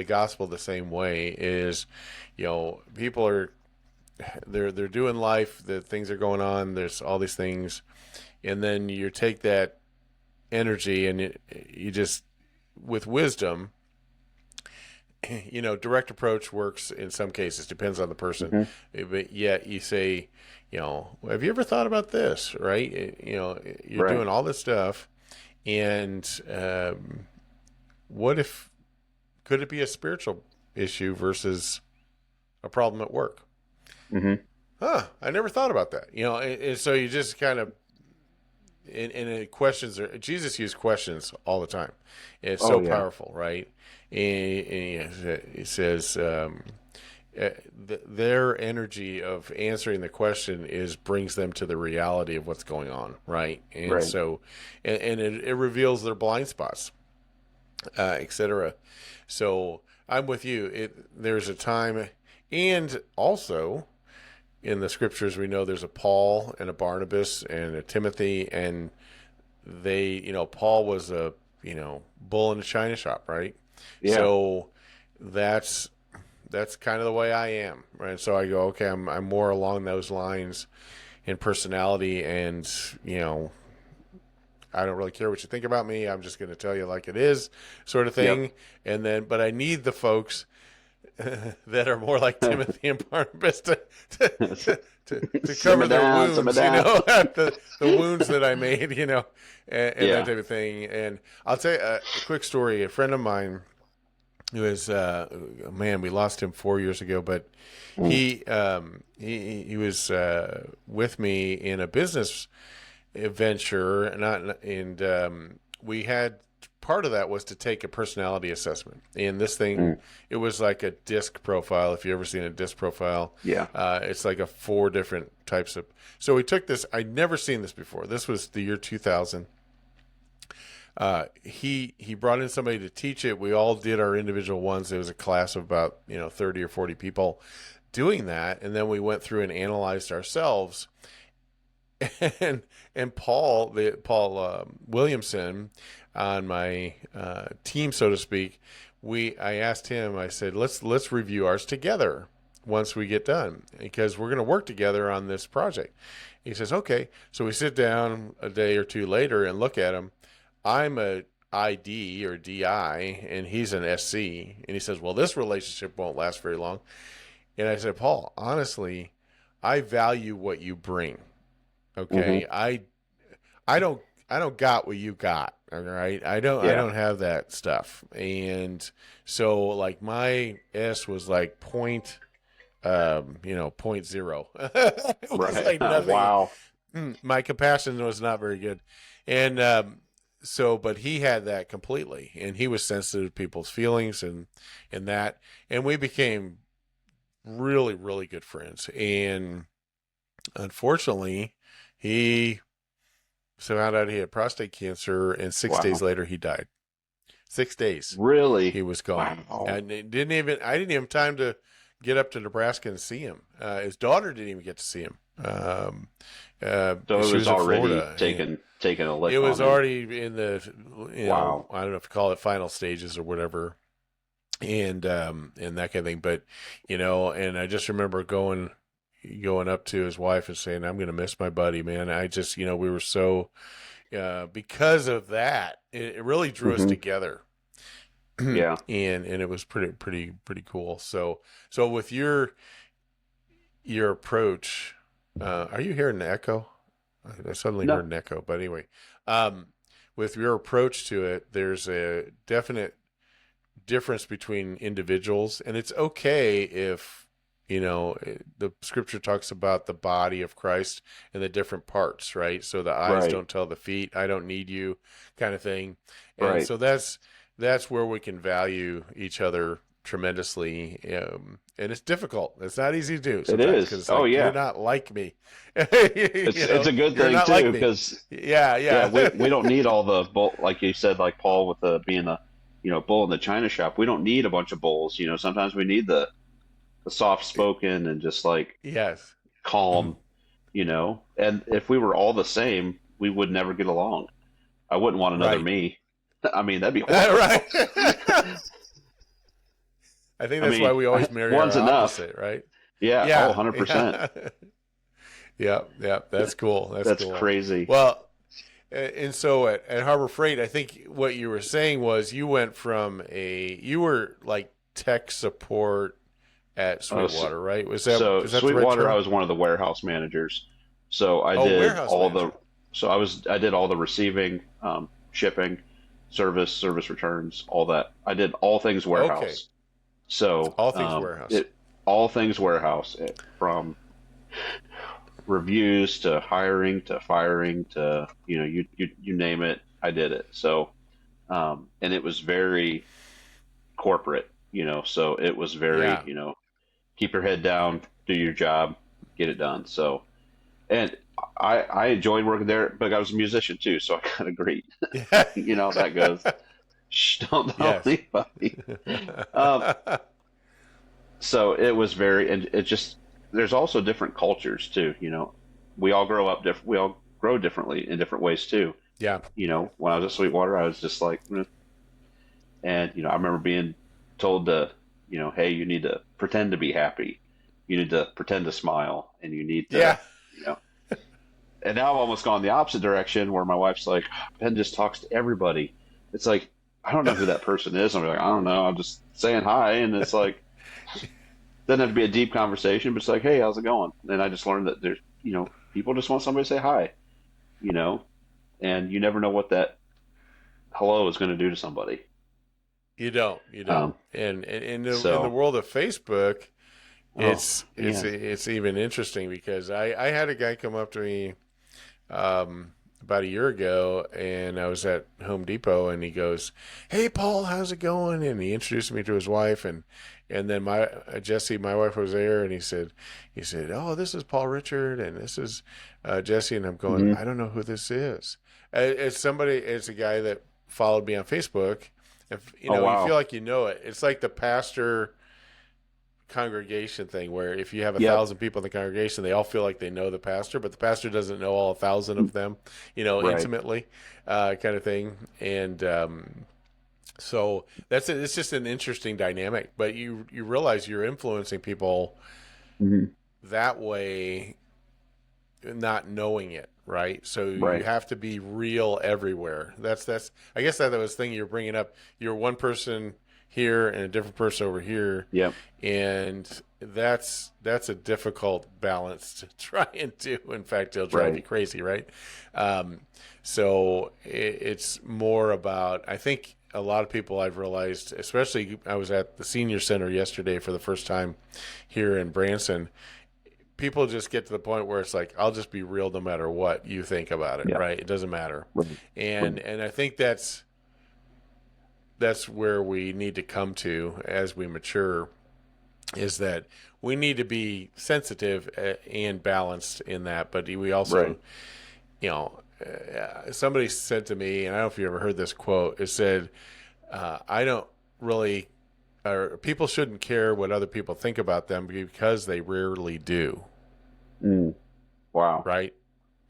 gospel the same way. Is people are they're doing life, the things are going on. There's all these things, and then you take that energy and you just with wisdom direct approach works in some cases, depends on the person. Hmm. But yet you say, have you ever thought about this? Right? You're Right. doing all this stuff, and what if could it be a spiritual issue versus a problem at work? Hmm. I never thought about that. And so you just kind of questions are Jesus used questions all the time. It's Oh so yeah. powerful, right? And he says their energy of answering the question is brings them to the reality of what's going on, right? And Right. so, and it reveals their blind spots, etc. So I'm with you. There's a time, and also in the scriptures we know there's a Paul and a Barnabas and a Timothy, and Paul was a bull in a china shop, right? Yeah. So that's kind of the way I am, right? So I go, okay, I'm more along those lines in personality, and I don't really care what you think about me. I'm just going to tell you like it is, sort of Yep. thing. And then, but I need the folks that are more like Timothy and Barnabas to cover Simmer their down. Simmer wounds, down. the wounds that I made, and that Yeah. type of thing. And I'll tell you a quick story. A friend of mine who is man, we lost him 4 years ago, but Mm. he was with me in a business venture, and we had part of that was to take a personality assessment. And this thing, Mm. it was like a disc profile. If you ever seen a disc foil, Yeah. it's like a 4 different types of. So we took this. I'd never seen this before. This was the year 2000. He brought in somebody to teach it. We all did our individual ones. It was a class of about 30 or 40 people doing that, and then we went through and analyzed ourselves. And Paul Williamson on my team, so to speak, I asked him. I said, let's review ours together once we get done because we're going to work together on this project. He says, okay. So we sit down a day or two later and look at him. I'm a ID or DI, and he's an SC. And he says, well, this relationship won't last very long. And I said, Paul, honestly, I value what you bring. Hmm. Okay, I don't got what you got. All right. I Yeah. don't have that stuff. And so like my S was like point, point zero. It was Right. like nothing. Wow. My compassion was not very good. And, but he had that completely, and he was sensitive to people's feelings and that, and we became really, really good friends. And unfortunately, he found out he had prostate cancer, and 6 days Wow. later he died. 6 days he Really? was gone, Wow. and I didn't even have time to get up to Nebraska and see him. His daughter didn't even get to see him. So it She was was in already Florida, and taking a it lick was on him. already in the, Wow. I don't know if you call it final stages or whatever, and that kind of thing. But and I just remember going up to his wife and saying, "I'm going to miss my buddy, man." I just, we were so, because of that, it really drew us Hmm. together. Yeah. And it was pretty cool. So with your approach, are you hearing an echo? I suddenly No. heard an echo, but anyway, um, with your approach to it, there's a definite difference between individuals, and it's okay if the scripture talks about the body of Christ and the different parts, right? So the eyes Right. don't tell the feet, I don't need you, kind of thing. And Right. so that's where we can value each other tremendously. And it's difficult. It's not easy to do It sometimes because is. it's Oh like, you're yeah. not like me. It's a good You're thing not like too, me. because Yeah, yeah, yeah. we don't need all the bull, like you said, like Paul with the being a bull in the china shop. We don't need a bunch of bulls. Sometimes we need the soft spoken and just like Yes. calm. And if we were all the same, we would never get along. I wouldn't want another Right. me. I mean, that'd be Right. horrible. I think I that's why mean, we always marry our one's enough. opposite, right? Yeah. Oh, Yeah, 100%. yeah, yeah, yeah. That's cool. That's That's cool. crazy. Well, and so at Harbor Freight, I think what you were saying was you went from you were like tech support at So, Sweetwater, right? so Is that the right Sweetwater, I term? was one of the warehouse managers. So Oh, warehouse manager. I did all the receiving, shipping, service returns, all that. I did all things Okay, warehouse. So, all things warehouse. all things warehouse, from reviews to hiring to firing to, you name it, I did it. So, and it was very corporate, so it was very, Yeah. keep your head down, do your job, get it done. So, and I enjoyed working there, but I was a musician too, so I kind of agreed. Yeah. You know how that goes. Shh, don't tell Yes. anybody. Um, so it was very, and it just, there's also different cultures too. We all grow up different. We all grow differently in different ways too. Yeah. When I was at Sweetwater, I was just like, "Eh." And I remember being told to, hey, you need to pretend to be happy, you need to pretend to smile, and you need to, Yeah. you know. And now I've almost gone the opposite direction, where my wife's like, Ben just talks to everybody. It's like, I don't know who that person is. I'm like, I don't know. I'm just saying hi, and it's like, doesn't have to be a deep conversation, but it's like, hey, how's it going? And I just learned that there's, people just want somebody to say hi, you know, and you never know what that hello is going to do to somebody. You don't. Um, And in the so, world of Facebook, oh it's man, it's even interesting because I had a guy come up to me about a year ago, and I was at Home Depot, and he goes, "Hey, Paul, how's it going?" And he introduced me to his wife, and then my Jesse, my wife, was there, and he said, "Oh, this is Paul Richard, and this is Jesse," and I'm going, hmm "I don't know who this is." It's a guy that followed me on Facebook. If oh you feel wow, like it. It's like the pastor congregation thing where if you have a yep, thousand people in the congregation, they all feel like they know the pastor, but the pastor doesn't know all 1,000 of them, right, intimately, kind of thing. And so that's it. It's just an interesting dynamic, but you realize you're influencing people hmm that way, not knowing it, right? So you right, have to be real everywhere. That's I guess that was the thing you're bringing up. You're one person here and a different person over here, yep, and that's a difficult balance to try and do. In fact, it'll drive you Right. crazy, right? Um, so it's more about, I think a lot of people I've realized, especially I was at the senior center yesterday for the first time here in Branson. People just get to the point where it's like, I'll just be real no matter what you think about it, Yeah. right? It doesn't matter. Right. And Right. I think that's where we need to come to as we mature, is that we need to be sensitive and balanced in that, but we also, Right. somebody said to me, and I don't know if you ever heard this quote, it said, I don't really, or people shouldn't care what other people think about them because they rarely do, Mm. Wow. right?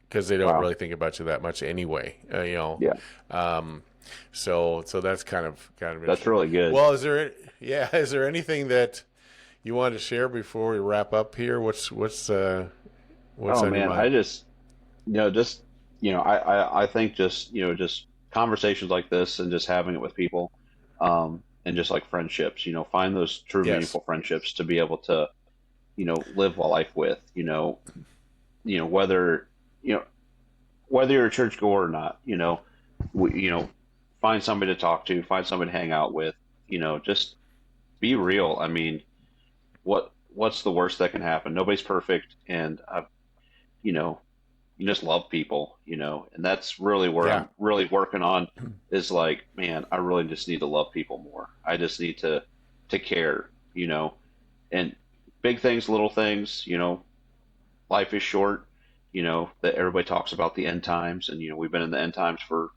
Because they don't Wow. really think about you that much anyway, Yeah. Um, so that's kind of That's interesting. really good. Well, is there anything that you want to share before we wrap up here? What's Oh on your man, I mind? just, just, I think just, just conversations like this and just having it with people, and just like friendships, find those true Yes. meaningful friendships to be able to, live a life with, whether, you know, whether you're a churchgoer or not, find somebody to talk to, find somebody to hang out with, just be real. I mean, what's the worst that can happen? Nobody's perfect, and you know, you just love people, and that's really where Yeah. I'm really working on is like, man, I really just need to love people more. I just need to care, and big things, little things, life is short, that everybody talks about the end times, and we've been in the end times for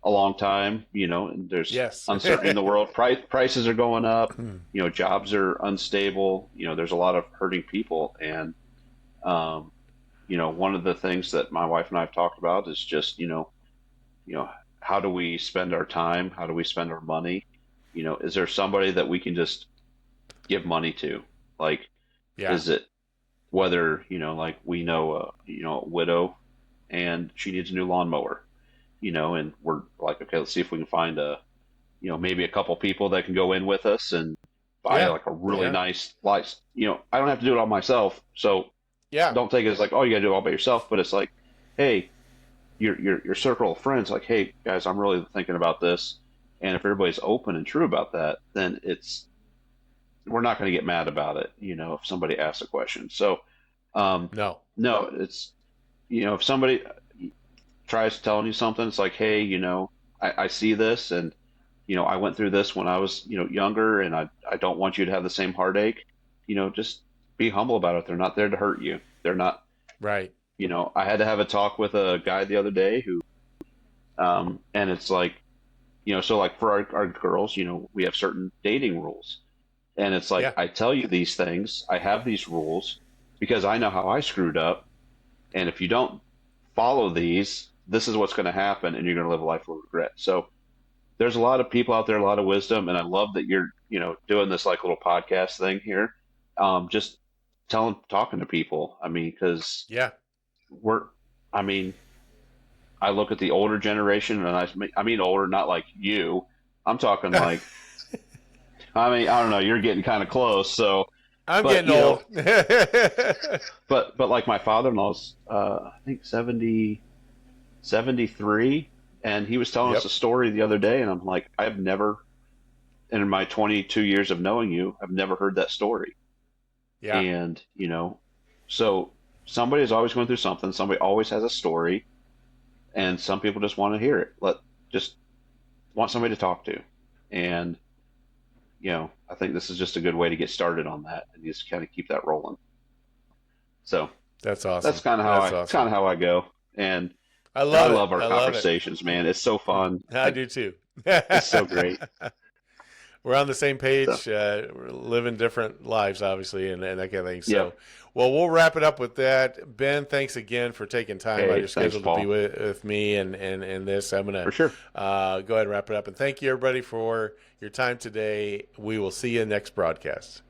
a long time, and there's Yes. uncertainty in the world. Prices are going up, jobs are unstable, there's a lot of hurting people, and um, one of the things that my wife and I have talked about is just, how do we spend our time? How do we spend our money? Is there somebody that we can just give money to? Like, Yeah. is it whether, like we know, a widow and she needs a new lawnmower, and we're like, okay, let's see if we can find maybe a couple people that can go in with us and buy Yeah. like a really Yeah. nice, like, I don't have to do it all myself. So Yeah. don't take it as like, oh, you got to do it all by yourself. But it's like, hey, your circle of friends, like, hey guys, I'm really thinking about this, and if everybody's open and true about that, then we're not going to get mad about it, if somebody asks a question. So, No. no, it's if somebody tries telling you something, it's like, hey, I see this, and I went through this when I was younger, and I don't want you to have the same heartache. Just be humble about it. They're not there to hurt you. They're not. Right. I had to have a talk with a guy the other day who, and it's like, so like for our girls, we have certain dating rules. And it's like, Yeah. I tell you these things, I have these rules because I know how I screwed up. And if you don't follow these, this is what's going to happen, and you're going to live a life of regret. So there's a lot of people out there, a lot of wisdom. And I love that you're, doing this like little podcast thing here. Just talking to people. I mean, because Yeah. we're, I mean, I look at the older generation, and I mean older, not like you. I'm talking like, I mean, I don't know, you're getting kind of close. So, I'm but getting old. but like my father-in-law's, I think 73, and he was telling us a Yep. story the other day, and I'm like, I've never, in my 22 years of knowing you, I've never heard that story. Yeah. And, so somebody is always going through something. Somebody always has a story, and some people just want to hear it. Just want somebody to talk to. And, I think this is just a good way to get started on that and just kind of keep that rolling. So That's that's awesome. kind of how That's I kind awesome. of how I go. And I I love it. love our I love it. conversations, man. It's so fun. I do too. It's so great. We're on the same So, page. We're living different lives, obviously, and that kind of thing. So, yep. well, we'll wrap it up with that. Ben, thanks again for taking time out of Hey, your thanks, schedule to be Paul. with me and this. I'm going For to sure. go ahead and wrap it up. And thank you, everybody, for your time today. We will see you next broadcast.